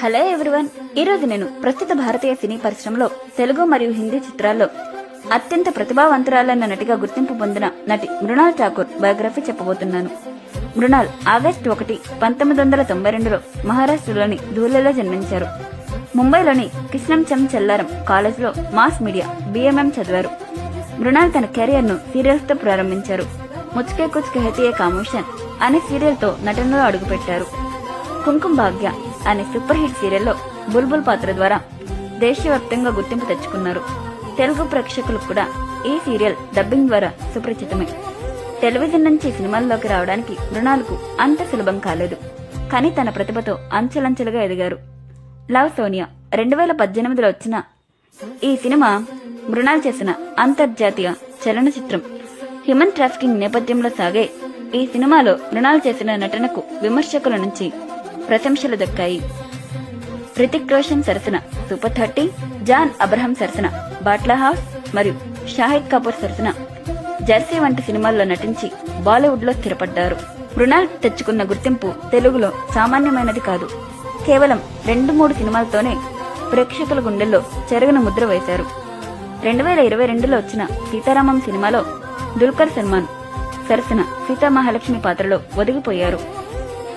Hello everyone, ఈరోజు నేను ప్రస్తుత భారతీయ సినీ పరిశ్రమలో తెలుగు మరియు హిందీ చిత్రాల్లో అత్యంత ప్రతిభావంతురాలన్న నటిగా గుర్తింపు పొందిన నటి మృణాల్ ఠాకూర్ బయోగ్రఫీ చెప్పబోతున్నాను. మృణాల్ ఆగస్టు 1, 1992లో మహారాష్ట్రలోని ధూలేలో జన్మించారు. ముంబైలోని కృష్ణంచం చెల్లారం కాలేజ్లో మాస్ మీడియా BMM చదివారు. మృణాల్ తన కెరియర్ను సీరియల్స్తో ప్రారంభించారు. ముచ్కే కుచ్ కహతే హై ఖామోషన్ అనే సీరియల్తో నటనలో అడుగుపెట్టారు. కుంకుమ భాగ్య అనే సూపర్ హిట్ సీరియల్లో బుల్బుల్ పాత్ర ద్వారా దేశవ్యాప్తంగా గుర్తింపు తెచ్చుకున్నారు. తెలుగు ప్రేక్షకులకు కూడా ఈ సీరియల్ డబ్బింగ్ ద్వారా సుపరిచితమే. టెలివిజన్ నుంచి సినిమాల్లోకి రావడానికి మృణాల్కు అంత సులభం కాలేదు. కానీ తన ప్రతిభతో అంచెలంచెలుగా ఎదిగారు. లవ్ సోనియా 2018లో వచ్చిన ఈ సినిమా మృణాల్ చేసిన అంతర్జాతీయ చలనచిత్రం. హ్యూమన్ ట్రాఫికింగ్ నేపథ్యంలో సాగే ఈ సినిమాలో మృణాల్ చేసిన నటనకు విమర్శకుల నుంచి ప్రశంసలు దక్కాయి. హృతిక్ రోషన్ సరసన సూపర్ 30, జాన్ అబ్రహం సరసన బాట్లా హౌస్ మరియు షాహిద్ కపూర్ సరసన జెర్సీ వంటి సినిమాల్లో నటించి బాలీవుడ్ లో స్థిరపడ్డారు. మృణాల్ తెచ్చుకున్న గుర్తింపు తెలుగులో సామాన్యమైనది కాదు. కేవలం 2-3 సినిమాలతోనే ప్రేక్షకుల గుండెల్లో చెరగని ముద్ర వేశారు. 2022లో వచ్చిన సీతారామం సినిమాలో దుల్కర్ సల్మాన్ సరసన సీతామహాలక్ష్మి పాత్రలో ఒదిగిపోయారు.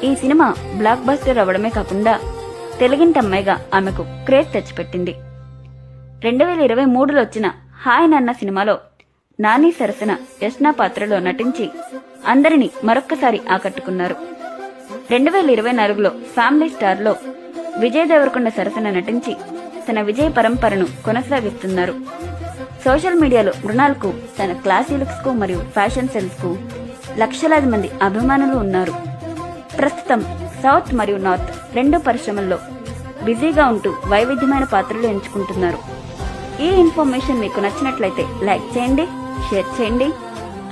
ఈ సినిమా బ్లాక్ బస్టర్ అవడమే కాకుండా తెలుగింటమ్మాయిగా ఆమెకు క్రేజ్ తెచ్చిపెట్టింది. 2023లో వచ్చిన హాయ్ నాన్న సినిమాలో నాని సరసన యష్నా పాత్రలో నటించి అందరినీ మరొక్కసారి ఆకట్టుకున్నారు. 2024లో ఫ్యామిలీ స్టార్లో విజయ్ దేవరకొండ సరసన నటించి తన విజయ పరంపరను కొనసాగిస్తున్నారు. సోషల్ మీడియాలో మృణాల్కు తన క్లాసీ లుక్స్ కు మరియు ఫ్యాషన్ సెన్స్ కు లక్షలాది మంది అభిమానులు ఉన్నారు. ప్రస్తుతం సౌత్ మరియు నార్త్ 2 పరిశ్రమల్లో బిజీగా ఉంటూ వైవిధ్యమైన పాత్రలు ఎంచుకుంటున్నారు. ఈ ఇన్ఫర్మేషన్ మీకు నచ్చినట్లయితే లైక్ చేయండి, షేర్ చేయండి.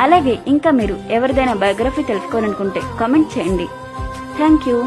అలాగే ఇంకా మీరు ఎవరిదైనా బయోగ్రఫీ తెలుసుకోవాలనుకుంటే కామెంట్ చేయండి. Thank you.